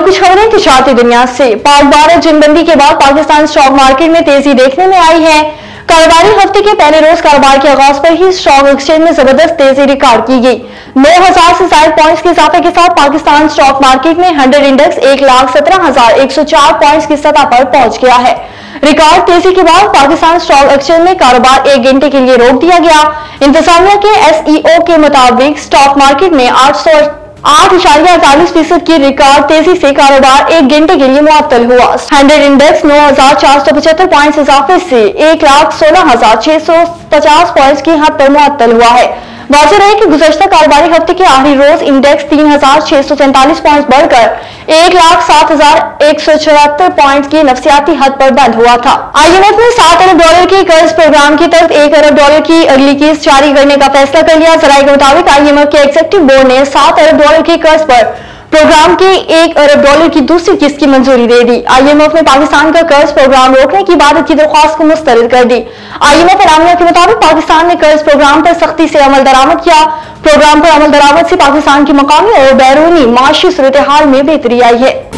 और कुछ खबरें तिजारती दुनिया से। पाक भारत जंगबंदी के बाद पाकिस्तान स्टॉक मार्केट में तेजी देखने में आई है। कारोबारी हफ्ते के पहले रोज कारोबार के आगाज पर ही स्टॉक एक्सचेंज में जबरदस्त तेजी रिकॉर्ड की गई। 9000 से ज्यादा पॉइंट्स के इजाफे के साथ पाकिस्तान स्टॉक मार्केट में 100 इंडेक्स 1,17,104 पॉइंट्स की सतह पर पहुंच गया है। रिकॉर्ड तेजी के बाद पाकिस्तान स्टॉक एक्सचेंज में कारोबार 1 घंटे के लिए रोक दिया गया। इंतजामिया के SEO के मुताबिक स्टॉक मार्केट में 8.48% की रिकॉर्ड तेजी से कारोबार 1 घंटे के लिए मुअत्तल हुआ। 100 इंडेक्स 9,475 पॉइंट्स इजाफे से 1,16,650 पॉइंट्स की हद पर मुअत्तल हुआ है। वाज़ेह रहे कि गुज़श्ता कारोबारी हफ्ते के आखिरी रोज इंडेक्स 3,647 पॉइंट्स बढ़कर 1,07,174 पॉइंट्स की नफसियाती हद पर बंद हुआ था। IMF ने $7 अरब के कर्ज प्रोग्राम के तहत $1 अरब की अगली किस्त जारी करने का फैसला कर लिया। ज़राए के मुताबिक IMF के एग्जीक्यूटिव बोर्ड ने $7 अरब के कर्ज पर प्रोग्राम के $1 अरब की दूसरी किस्त की मंजूरी दे दी। IMF ने पाकिस्तान का कर्ज प्रोग्राम रोकने की इबादत की दरख्वास्त को मुस्तरद कर दी। IMF एलामिया के मुताबिक पाकिस्तान ने कर्ज प्रोग्राम पर सख्ती से अमल दरामद किया। प्रोग्राम पर अमल दरामद से पाकिस्तान की मकामी और बैरूनी माशी सूरत हाल में बेहतरी आई है।